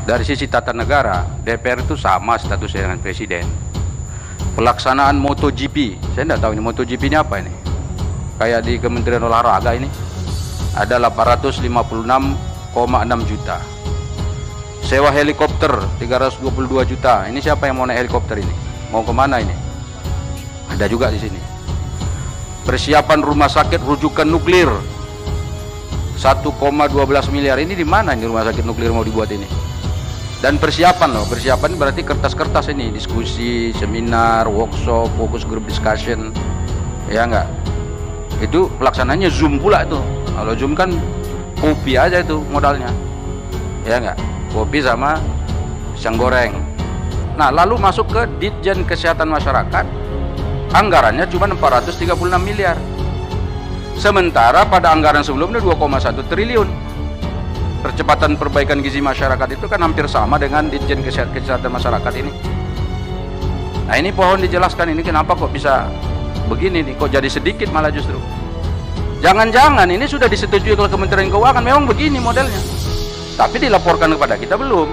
dari sisi tata negara, DPR itu sama statusnya dengan Presiden. Pelaksanaan MotoGP, saya tidak tahu ini MotoGP ini apa ini. Kayak di Kementerian Olahraga ini, ada 856,6 juta. Sewa helikopter 322 juta. Ini siapa yang mau naik helikopter ini? Mau kemana ini? Ada juga di sini. Persiapan rumah sakit rujukan nuklir 1,12 miliar. Ini di mana ini rumah sakit nuklir mau dibuat ini? Dan persiapan loh, persiapan berarti kertas-kertas ini, diskusi, seminar, workshop, focus group discussion, ya enggak? Itu pelaksananya Zoom pula itu. Kalau Zoom kan kopi aja itu modalnya, ya enggak? Kopi sama pisang goreng. Nah, lalu masuk ke Ditjen Kesehatan Masyarakat, anggarannya cuma 436 miliar. Sementara pada anggaran sebelumnya 2,1 triliun. Percepatan perbaikan gizi masyarakat itu kan hampir sama dengan Ditjen Kesehatan Masyarakat ini. Nah, ini pohon dijelaskan ini kenapa kok bisa begini nih, kok jadi sedikit malah justru. Jangan-jangan ini sudah disetujui oleh Kementerian Keuangan, memang begini modelnya. Tapi dilaporkan kepada kita belum.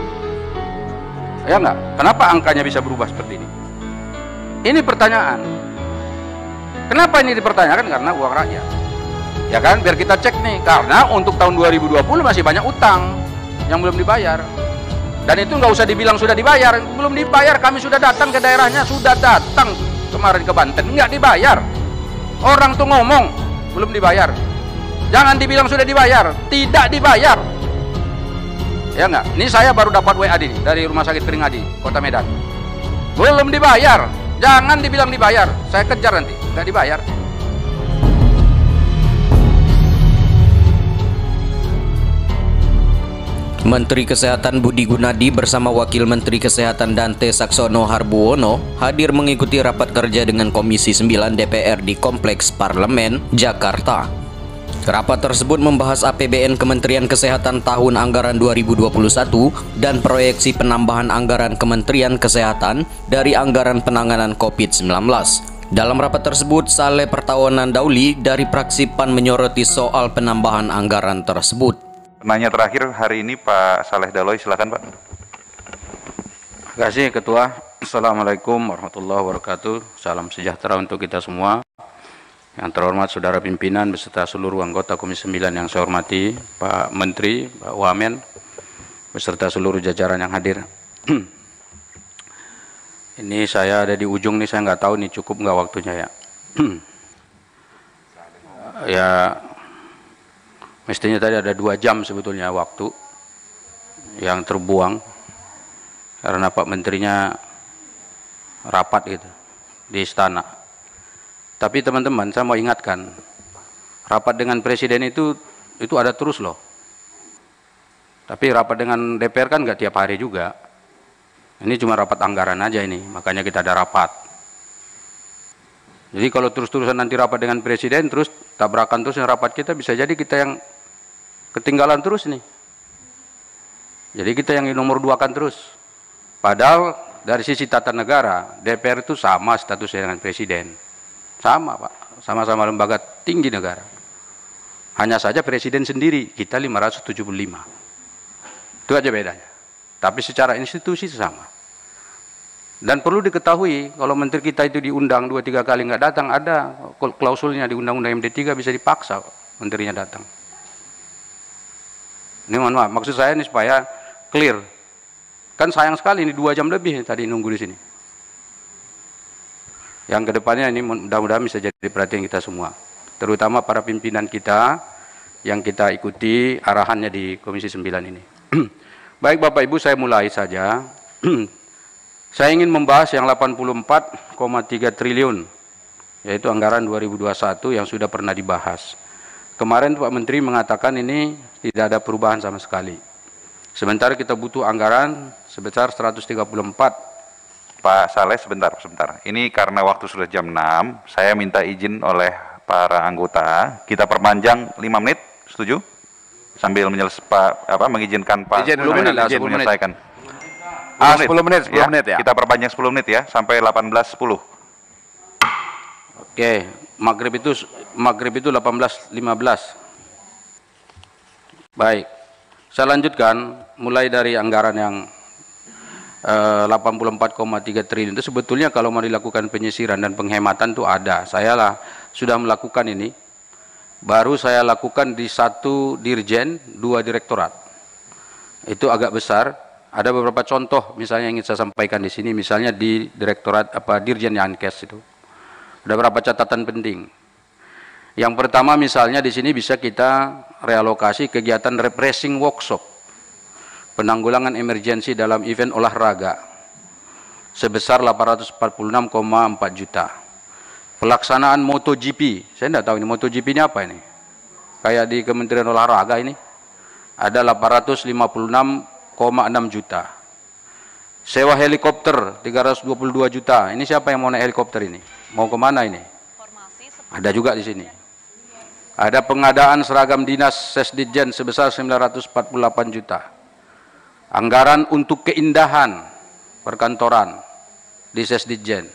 Ya enggak? Kenapa angkanya bisa berubah seperti ini? Ini pertanyaan. Kenapa ini dipertanyakan? Karena uang rakyat. Ya kan, biar kita cek nih, karena untuk tahun 2020 masih banyak utang yang belum dibayar. Dan itu nggak usah dibilang sudah dibayar, belum dibayar. Kami sudah datang ke daerahnya, sudah datang kemarin ke Banten, nggak dibayar. Orang tuh ngomong belum dibayar. Jangan dibilang sudah dibayar, tidak dibayar. Ya nggak? Ini saya baru dapat WA nih dari Rumah Sakit Peringadi, Kota Medan. Belum dibayar. Jangan dibilang dibayar, saya kejar nanti, nggak dibayar. Menteri Kesehatan Budi Gunadi bersama Wakil Menteri Kesehatan Dante Saxono Harbuono hadir mengikuti rapat kerja dengan Komisi 9 DPR di Kompleks Parlemen, Jakarta. Rapat tersebut membahas APBN Kementerian Kesehatan tahun anggaran 2021 dan proyeksi penambahan anggaran Kementerian Kesehatan dari anggaran penanganan COVID-19. Dalam rapat tersebut, Saleh Pertawanan Dauli dari fraksi PAN menyoroti soal penambahan anggaran tersebut. Nanya terakhir hari ini Pak Saleh Daulay, silakan Pak. Terima kasih Ketua. Assalamualaikum warahmatullahi wabarakatuh. Salam sejahtera untuk kita semua. Yang terhormat Saudara Pimpinan beserta seluruh anggota Komisi 9 yang saya hormati, Pak Menteri, Pak Wamen, beserta seluruh jajaran yang hadir. Ini saya ada di ujung nih, saya nggak tahu nih cukup nggak waktunya ya. Ya, mestinya tadi ada 2 jam sebetulnya waktu yang terbuang karena Pak Menterinya rapat gitu di istana. Tapi teman-teman, saya mau ingatkan, rapat dengan Presiden itu ada terus loh. Tapi rapat dengan DPR kan nggak tiap hari juga. Ini cuma rapat anggaran aja ini, makanya kita ada rapat. Jadi kalau terus-terusan nanti rapat dengan Presiden, terus tabrakan terus yang rapat kita, bisa jadi kita yang ketinggalan terus nih. Jadi kita yang nomor 2-kan terus. Padahal dari sisi tata negara, DPR itu sama statusnya dengan Presiden. Sama Pak, sama-sama lembaga tinggi negara. Hanya saja Presiden sendiri, kita 575. Itu aja bedanya. Tapi secara institusi sama. Dan perlu diketahui, kalau menteri kita itu diundang 2-3 kali nggak datang, ada klausulnya di Undang-Undang MD3 bisa dipaksa menterinya datang. Ini mohon maaf, maksud saya ini supaya clear. Kan sayang sekali ini 2 jam lebih tadi nunggu di sini. Yang kedepannya ini mudah-mudahan bisa jadi perhatian kita semua. Terutama para pimpinan kita yang kita ikuti arahannya di Komisi 9 ini. Baik Bapak Ibu, saya mulai saja. Saya ingin membahas yang 84,3 triliun, yaitu anggaran 2021 yang sudah pernah dibahas. Kemarin Pak Menteri mengatakan ini tidak ada perubahan sama sekali. Sementara kita butuh anggaran sebesar 134. Pak Saleh, sebentar. Ini karena waktu sudah jam 6, saya minta izin oleh para anggota, kita perpanjang 5 menit, setuju? Sambil mengizinkan Pak izin menyelesaikan. 10 menit ya. Kita perpanjang 10 menit ya, sampai 18.10. Oke, maghrib itu 18.15. Baik, Saya lanjutkan mulai dari anggaran yang 84,3 triliun itu sebetulnya kalau mau dilakukan penyisiran dan penghematan itu ada. Saya lah sudah melakukan ini. Baru saya lakukan di 1 dirjen, 2 direktorat. Itu agak besar. Ada beberapa contoh misalnya yang ingin saya sampaikan di sini, misalnya di direktorat Dirjen Yankes itu. Ada beberapa catatan penting. Yang pertama misalnya di sini bisa kita realokasi kegiatan refreshing workshop, penanggulangan emergensi dalam event olahraga sebesar 846,4 juta. Pelaksanaan MotoGP, saya tidak tahu ini MotoGP ini apa ini. Kayak di Kementerian Olahraga ini ada 856,6 juta. Sewa helikopter 322 juta. Ini siapa yang mau naik helikopter ini? Mau kemana ini? Ada juga di sini. Ada pengadaan seragam dinas Sesditjen sebesar 948 juta. Anggaran untuk keindahan perkantoran di Sesditjen.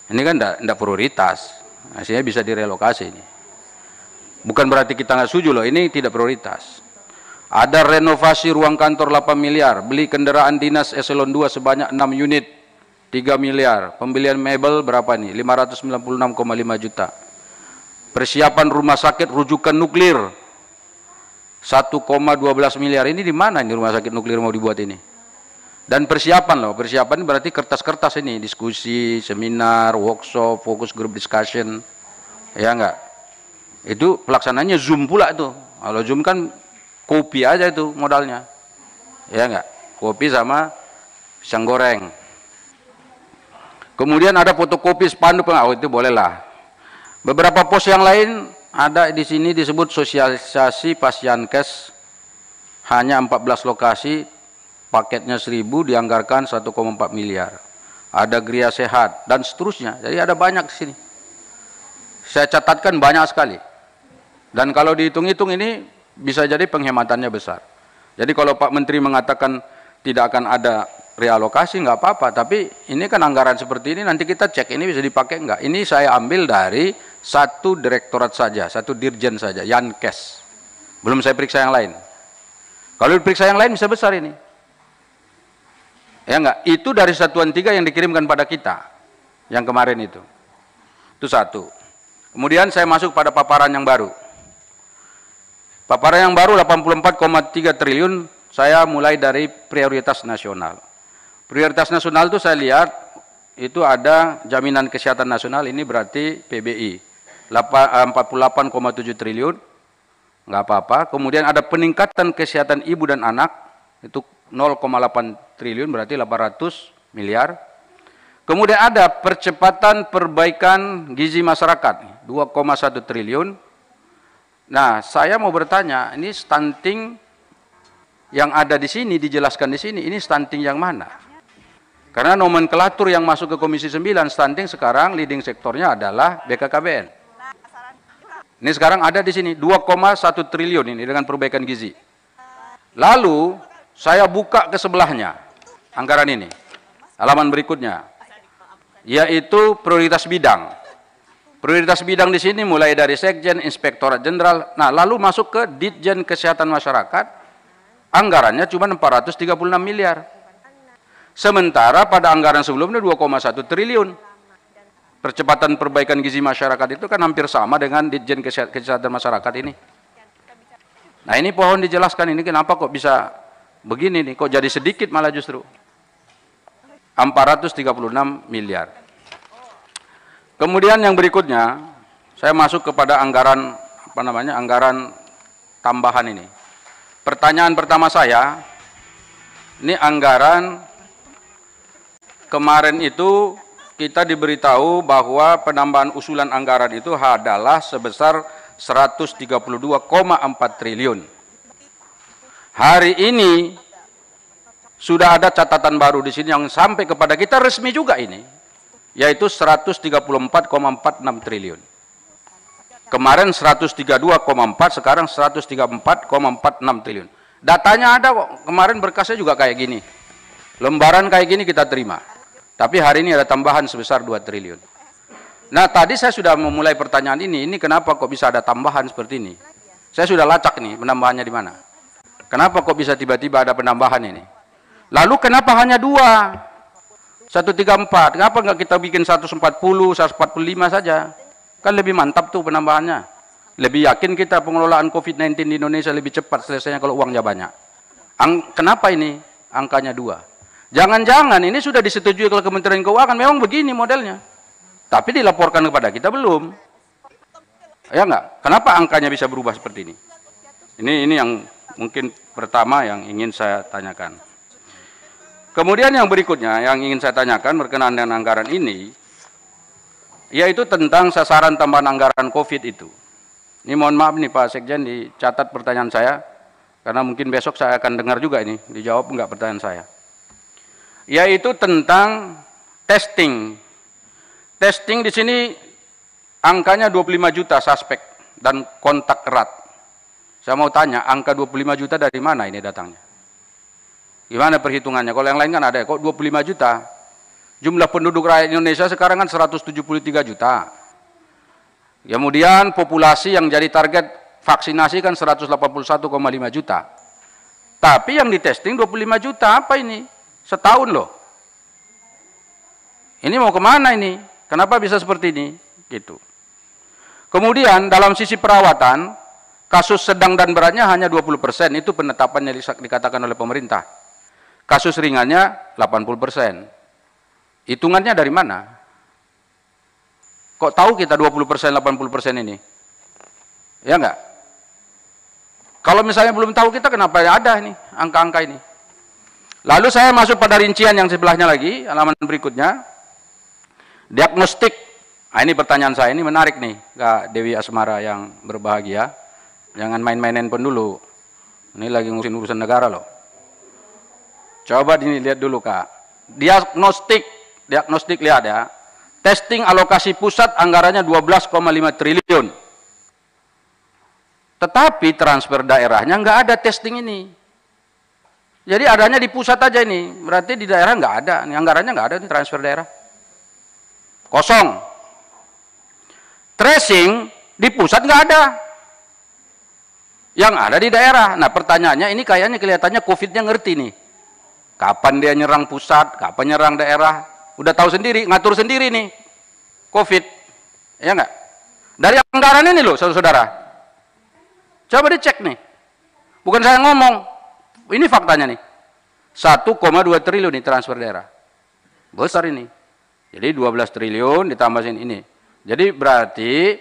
Ini kan tidak prioritas. Hasilnya bisa direlokasi ini. Bukan berarti kita nggak setuju loh, ini tidak prioritas. Ada renovasi ruang kantor 8 miliar, beli kendaraan dinas eselon 2 sebanyak 6 unit 3 miliar, pembelian mebel berapa nih? 596,5 juta. Persiapan rumah sakit rujukan nuklir 1,12 miliar. Ini di mana ini rumah sakit nuklir mau dibuat ini? Dan persiapan loh, persiapan berarti kertas-kertas ini, diskusi, seminar, workshop, focus group discussion, ya enggak? Itu pelaksananya Zoom pula itu. Kalau Zoom kan kopi aja itu modalnya, ya enggak? Kopi sama pisang goreng. Kemudian ada fotokopi spanduk, oh itu bolehlah. Beberapa pos yang lain ada di sini disebut sosialisasi Pasyankes, hanya 14 lokasi, paketnya 1000, dianggarkan 1,4 miliar. Ada Gria Sehat dan seterusnya. Jadi ada banyak di sini. Saya catatkan banyak sekali. Dan kalau dihitung-hitung ini bisa jadi penghematannya besar. Jadi kalau Pak Menteri mengatakan tidak akan ada realokasi, nggak apa-apa. Tapi ini kan anggaran seperti ini, nanti kita cek ini bisa dipakai nggak. Ini saya ambil dari 1 direktorat saja, 1 dirjen saja, Yankes. Belum saya periksa yang lain. Kalau diperiksa yang lain bisa besar ini. Ya enggak? Itu dari satuan 3 yang dikirimkan pada kita, yang kemarin itu. Itu 1. Kemudian saya masuk pada paparan yang baru. Paparan yang baru 84,3 triliun, saya mulai dari prioritas nasional. Prioritas nasional itu saya lihat, itu ada jaminan kesehatan nasional, ini berarti PBI. 48,7 triliun, nggak apa-apa. Kemudian ada peningkatan kesehatan ibu dan anak, itu 0,8 triliun, berarti 800 miliar. Kemudian ada percepatan perbaikan gizi masyarakat, 2,1 triliun. Nah, saya mau bertanya, ini stunting yang ada di sini, dijelaskan di sini, ini stunting yang mana? Karena nomenklatur yang masuk ke Komisi 9, stunting sekarang leading sektornya adalah BKKBN. Ini sekarang ada di sini, 2,1 triliun ini dengan perbaikan gizi. Lalu, saya buka ke sebelahnya, anggaran ini, halaman berikutnya, yaitu prioritas bidang. Prioritas bidang di sini mulai dari Sekjen, Inspektorat Jenderal, nah lalu masuk ke Ditjen Kesehatan Masyarakat, anggarannya cuma 436 miliar. Sementara pada anggaran sebelumnya 2,1 triliun. Percepatan perbaikan gizi masyarakat itu kan hampir sama dengan Ditjen Kesehatan Masyarakat ini. Nah ini pohon dijelaskan ini kenapa kok bisa begini nih, kok jadi sedikit malah justru. 436 miliar. Kemudian yang berikutnya, saya masuk kepada anggaran, anggaran tambahan ini. Pertanyaan pertama saya, ini anggaran kemarin itu kita diberitahu bahwa penambahan usulan anggaran itu adalah sebesar 132,4 triliun. Hari ini sudah ada catatan baru di sini yang sampai kepada kita resmi juga ini, yaitu 134,46 triliun. Kemarin 132,4, sekarang 134,46 triliun. Datanya ada kok, kemarin berkasnya juga kayak gini. Lembaran kayak gini kita terima. Tapi hari ini ada tambahan sebesar 2 triliun. Nah tadi saya sudah memulai pertanyaan ini kenapa kok bisa ada tambahan seperti ini? Saya sudah lacak nih penambahannya di mana. Kenapa kok bisa tiba-tiba ada penambahan ini? Lalu kenapa hanya 2? 134, kenapa nggak kita bikin 140, 145 saja? Kan lebih mantap tuh penambahannya. Lebih yakin kita pengelolaan COVID-19 di Indonesia lebih cepat selesainya kalau uangnya banyak. Kenapa ini angkanya 2? Jangan-jangan ini sudah disetujui oleh Kementerian Keuangan, memang begini modelnya. Tapi dilaporkan kepada kita belum. Ya enggak? Kenapa angkanya bisa berubah seperti ini? Ini yang mungkin pertama yang ingin saya tanyakan. Kemudian yang berikutnya yang ingin saya tanyakan berkenaan dengan anggaran ini, yaitu tentang sasaran tambahan anggaran COVID itu. Ini mohon maaf nih Pak Sekjen, dicatat pertanyaan saya, karena mungkin besok saya akan dengar juga ini, dijawab enggak pertanyaan saya. Yaitu tentang testing. Testing di sini angkanya 25 juta suspek dan kontak erat. Saya mau tanya, angka 25 juta dari mana ini datangnya? Gimana perhitungannya? Kalau yang lain kan ada, kok 25 juta? Jumlah penduduk rakyat Indonesia sekarang kan 173 juta. Kemudian populasi yang jadi target vaksinasi kan 181,5 juta. Tapi yang di testing 25 juta, apa ini? Setahun loh. Ini mau kemana ini? Kenapa bisa seperti ini? Gitu. Kemudian dalam sisi perawatan, kasus sedang dan beratnya hanya 20%, itu penetapannya dikatakan oleh pemerintah. Kasus ringannya 80%. Hitungannya dari mana? Kok tahu kita 20%, 80% ini? Ya enggak? Kalau misalnya belum tahu kita, kenapa ada ini angka-angka ini? Lalu saya masuk pada rincian yang sebelahnya lagi, halaman berikutnya. Diagnostik. Nah, ini pertanyaan saya, ini menarik nih, Kak Dewi Asmara yang berbahagia. Jangan main-main handphone dulu. Ini lagi ngurusin urusan negara loh. Coba dilihat dulu Kak. Diagnostik lihat ya. Testing alokasi pusat anggarannya 12,5 triliun. Tetapi transfer daerahnya nggak ada testing ini. Jadi adanya di pusat aja ini. Berarti di daerah nggak ada. Ini anggarannya nggak ada, ini transfer daerah. Kosong. Tracing di pusat nggak ada. Yang ada di daerah. Nah pertanyaannya ini kayaknya kelihatannya COVID-nya ngerti nih. Kapan dia nyerang pusat, kapan nyerang daerah. Udah tahu sendiri, ngatur sendiri nih COVID. Ya enggak? Dari anggaran ini loh saudara-saudara. Coba dicek nih. Bukan saya ngomong. Ini faktanya nih. 1,2 triliun nih transfer daerah. Besar ini. Jadi 12 triliun ditambahin ini. Jadi berarti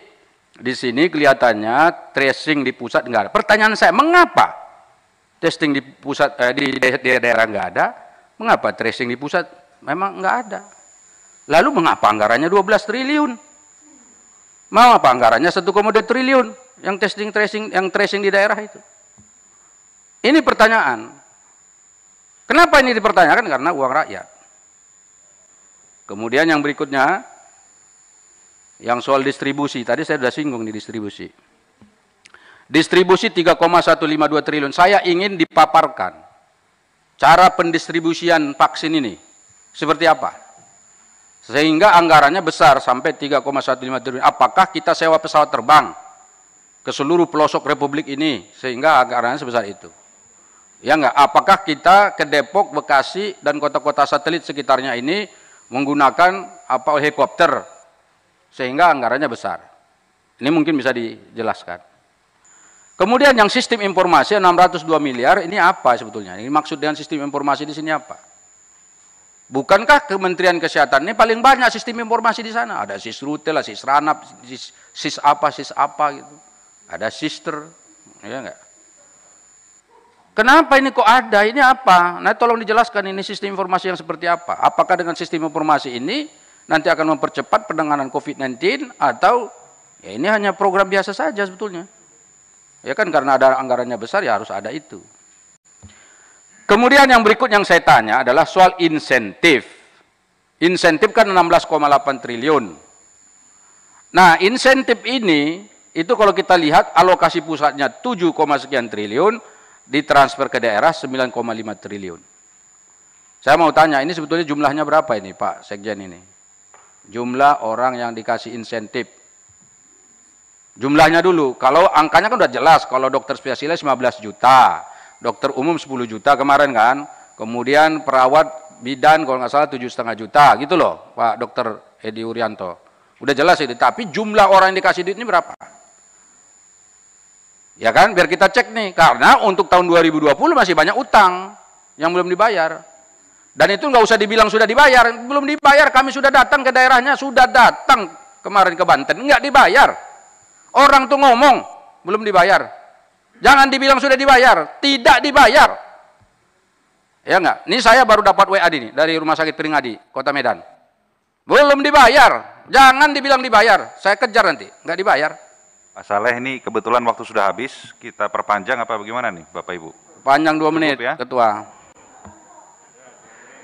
di sini kelihatannya tracing di pusat enggak ada. Pertanyaan saya, mengapa testing di pusat di daerah enggak ada? Mengapa tracing di pusat memang enggak ada? Lalu mengapa anggarannya 12 triliun? Mengapa anggarannya 1,2 triliun yang testing tracing di daerah itu? Ini pertanyaan. Kenapa ini dipertanyakan? Karena uang rakyat. Kemudian yang berikutnya, yang soal distribusi, tadi saya sudah singgung di distribusi. Distribusi 3,152 triliun, saya ingin dipaparkan cara pendistribusian vaksin ini, seperti apa? Sehingga anggarannya besar sampai 3,152 triliun. Apakah kita sewa pesawat terbang ke seluruh pelosok Republik ini, sehingga anggarannya sebesar itu? Ya enggak? Apakah kita ke Depok, Bekasi, dan kota-kota satelit sekitarnya ini menggunakan helikopter, sehingga anggarannya besar? Ini mungkin bisa dijelaskan. Kemudian yang sistem informasi 602 miliar, ini apa sebetulnya? Ini maksud dengan sistem informasi di sini apa? Bukankah Kementerian Kesehatan ini paling banyak sistem informasi di sana? Ada Sisrutel, Sisranap, sis apa gitu. Ada Sister, ya enggak? Kenapa ini kok ada? Ini apa? Nah, tolong dijelaskan ini sistem informasi yang seperti apa? Apakah dengan sistem informasi ini nanti akan mempercepat penanganan COVID-19 atau ya ini hanya program biasa saja sebetulnya? Ya kan karena ada anggarannya besar ya harus ada itu. Kemudian yang berikut yang saya tanya adalah soal insentif. Insentif kan 16,8 triliun. Nah, insentif ini itu kalau kita lihat alokasi pusatnya 7, sekian triliun, ditransfer ke daerah 9,5 triliun. Saya mau tanya, ini sebetulnya jumlahnya berapa ini Pak Sekjen ini? Jumlah orang yang dikasih insentif. Jumlahnya dulu, kalau angkanya kan udah jelas, kalau dokter spesialis 15 juta, dokter umum 10 juta kemarin kan, kemudian perawat bidan kalau nggak salah 7,5 juta gitu loh Pak Dokter Edi Urianto. Udah jelas itu, tapi jumlah orang yang dikasih duit ini berapa? Ya kan, biar kita cek nih, karena untuk tahun 2020 masih banyak utang yang belum dibayar. Dan itu nggak usah dibilang sudah dibayar, belum dibayar, kami sudah datang ke daerahnya, sudah datang kemarin ke Banten, nggak dibayar. Orang tuh ngomong, belum dibayar. Jangan dibilang sudah dibayar, tidak dibayar. Ya enggak? Ini saya baru dapat WA nih dari Rumah Sakit Peringadi, Kota Medan. Belum dibayar, jangan dibilang dibayar, saya kejar nanti, nggak dibayar. Pak Saleh, ini kebetulan waktu sudah habis, kita perpanjang apa bagaimana nih Bapak Ibu? Panjang 2 menit, ya? Ketua.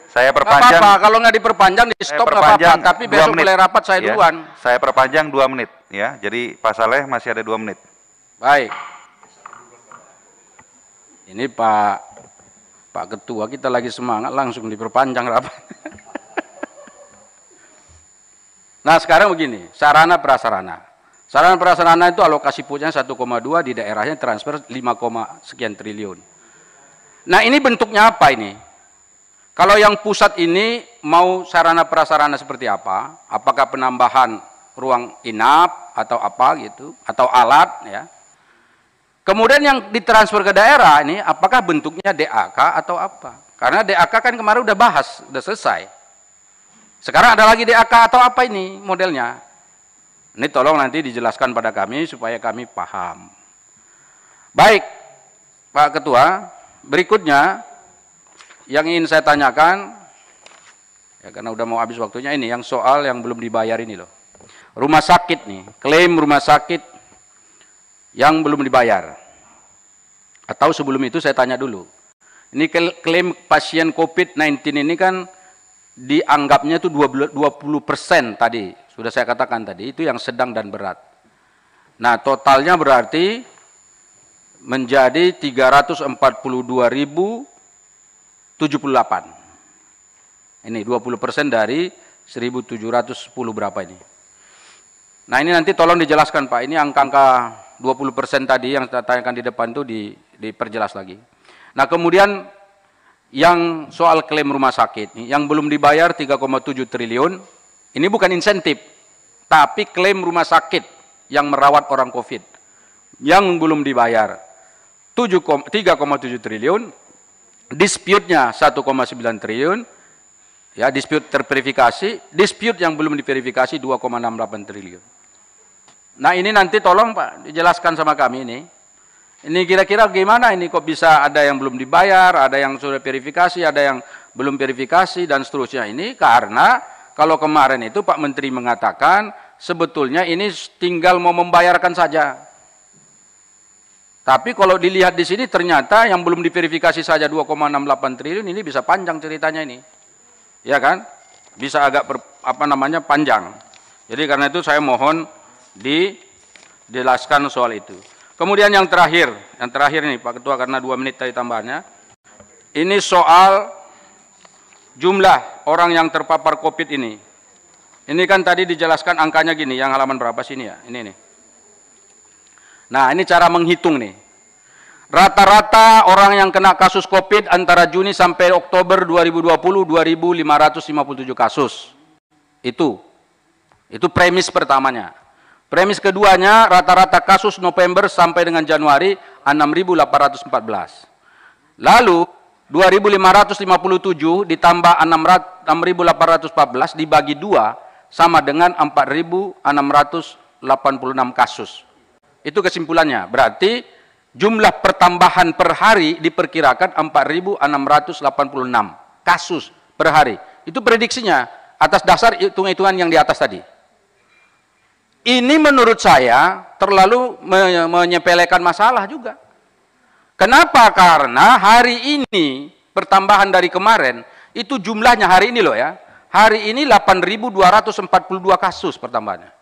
Saya Nggak perpanjang. apa-apa, kalau nggak diperpanjang di stop nggak apa-apa, tapi besok mulai rapat saya ya. duluan. Saya perpanjang 2 menit ya, jadi Pak Saleh masih ada 2 menit. Baik. Ini Pak Ketua kita lagi semangat, langsung diperpanjang rapat. Nah sekarang begini, sarana prasarana. Sarana prasarana itu alokasi pusatnya 1,2, di daerahnya transfer 5, sekian triliun. Nah ini bentuknya apa ini? Kalau yang pusat ini mau sarana prasarana seperti apa? Apakah penambahan ruang inap atau apa gitu, atau alat ya? Kemudian yang ditransfer ke daerah ini apakah bentuknya DAK atau apa? Karena DAK kan kemarin udah bahas, udah selesai. Sekarang ada lagi DAK atau apa ini modelnya? Ini tolong nanti dijelaskan pada kami supaya kami paham. Baik, Pak Ketua, berikutnya yang ingin saya tanyakan, ya karena udah mau habis waktunya ini, yang soal yang belum dibayar ini loh. Rumah sakit nih, klaim rumah sakit yang belum dibayar. Atau sebelum itu saya tanya dulu. Ini klaim pasien COVID-19 ini kan dianggapnya itu 20% tadi. Sudah saya katakan tadi, itu yang sedang dan berat. Nah, totalnya berarti menjadi 342.078. Ini 20% dari 1.710 berapa ini. Nah, ini nanti tolong dijelaskan Pak. Ini angka-angka 20% tadi yang saya tanyakan di depan itu diperjelas lagi. Nah, kemudian yang soal klaim rumah sakit, yang belum dibayar 3,7 triliun, ini bukan insentif, tapi klaim rumah sakit yang merawat orang COVID yang belum dibayar 3,7 triliun, dispute-nya 1,9 triliun, ya dispute terverifikasi, dispute yang belum diverifikasi 2,68 triliun. Nah ini nanti tolong Pak dijelaskan sama kami ini. Ini kira-kira gimana ini kok bisa ada yang belum dibayar, ada yang sudah verifikasi, ada yang belum verifikasi dan seterusnya ini karena kalau kemarin itu Pak Menteri mengatakan sebetulnya ini tinggal mau membayarkan saja. Tapi kalau dilihat di sini ternyata yang belum diverifikasi saja 2,68 triliun ini bisa panjang ceritanya ini. Ya kan? Bisa agak panjang. Jadi karena itu saya mohon dijelaskan soal itu. Kemudian yang terakhir ini Pak Ketua karena 2 menit tadi tambahannya. Ini soal jumlah orang yang terpapar COVID ini. Ini kan tadi dijelaskan angkanya gini, yang halaman berapa sini ya? Ini nih. Nah, ini cara menghitung nih. Rata-rata orang yang kena kasus COVID antara Juni sampai Oktober 2020, 2.557 kasus. Itu premis pertamanya. Premis keduanya, rata-rata kasus November sampai dengan Januari 6.814. Lalu 2.557 ditambah 6.814 dibagi 2 sama dengan 4.686 kasus. Itu kesimpulannya. Berarti jumlah pertambahan per hari diperkirakan 4.686 kasus per hari. Itu prediksinya atas dasar hitung-hitungan yang di atas tadi. Ini menurut saya terlalu menyepelekan masalah juga. Kenapa? Karena hari ini pertambahan dari kemarin itu jumlahnya hari ini loh ya. Hari ini 8.242 kasus pertambahannya.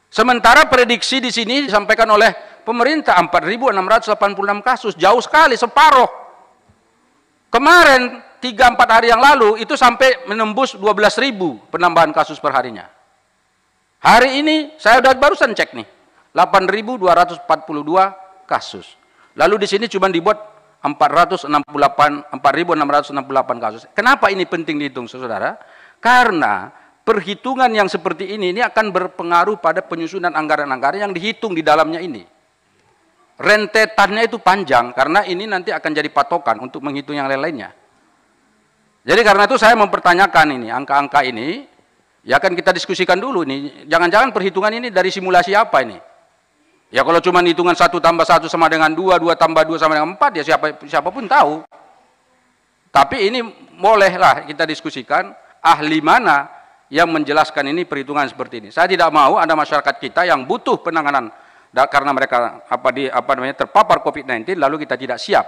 Sementara prediksi di sini disampaikan oleh pemerintah 4.686 kasus, jauh sekali, separuh. Kemarin 3-4 hari yang lalu itu sampai menembus 12.000 penambahan kasus per harinya. Hari ini saya udah barusan cek nih, 8.242 kasus. Lalu di sini cuma dibuat 4.668 kasus. Kenapa ini penting dihitung, saudara? Karena perhitungan yang seperti ini akan berpengaruh pada penyusunan anggaran-anggaran yang dihitung di dalamnya ini. Rentetannya itu panjang, karena ini nanti akan jadi patokan untuk menghitung yang lain-lainnya. Jadi karena itu saya mempertanyakan ini, angka-angka ini, ya kan kita diskusikan dulu nih, jangan-jangan perhitungan ini dari simulasi apa ini? Ya kalau cuma hitungan 1 tambah 1 sama dengan 2, 2 tambah 2 sama dengan 4, ya siapapun tahu. Tapi ini bolehlah kita diskusikan ahli mana yang menjelaskan ini perhitungan seperti ini. Saya tidak mau ada masyarakat kita yang butuh penanganan karena mereka terpapar COVID-19 lalu kita tidak siap.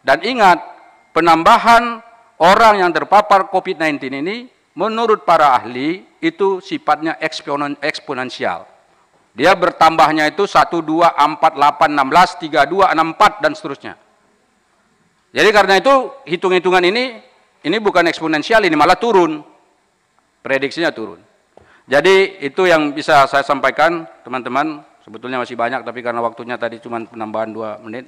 Dan ingat, penambahan orang yang terpapar COVID-19 ini menurut para ahli itu sifatnya eksponensial. Dia bertambahnya itu 1, 2, 4, 8, 16, 32, 64 dan seterusnya. Jadi karena itu hitung-hitungan ini bukan eksponensial, ini malah turun. Prediksinya turun. Jadi itu yang bisa saya sampaikan, teman-teman. Sebetulnya masih banyak, tapi karena waktunya tadi cuma penambahan 2 menit.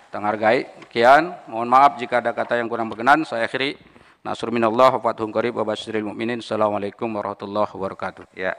Kita hargai. Sekian. Mohon maaf jika ada kata yang kurang berkenan. Saya akhiri. Nasrul minallah wa fathun qarib wa basyiril mu'minin. Assalamualaikum warahmatullahi wabarakatuh. Ya.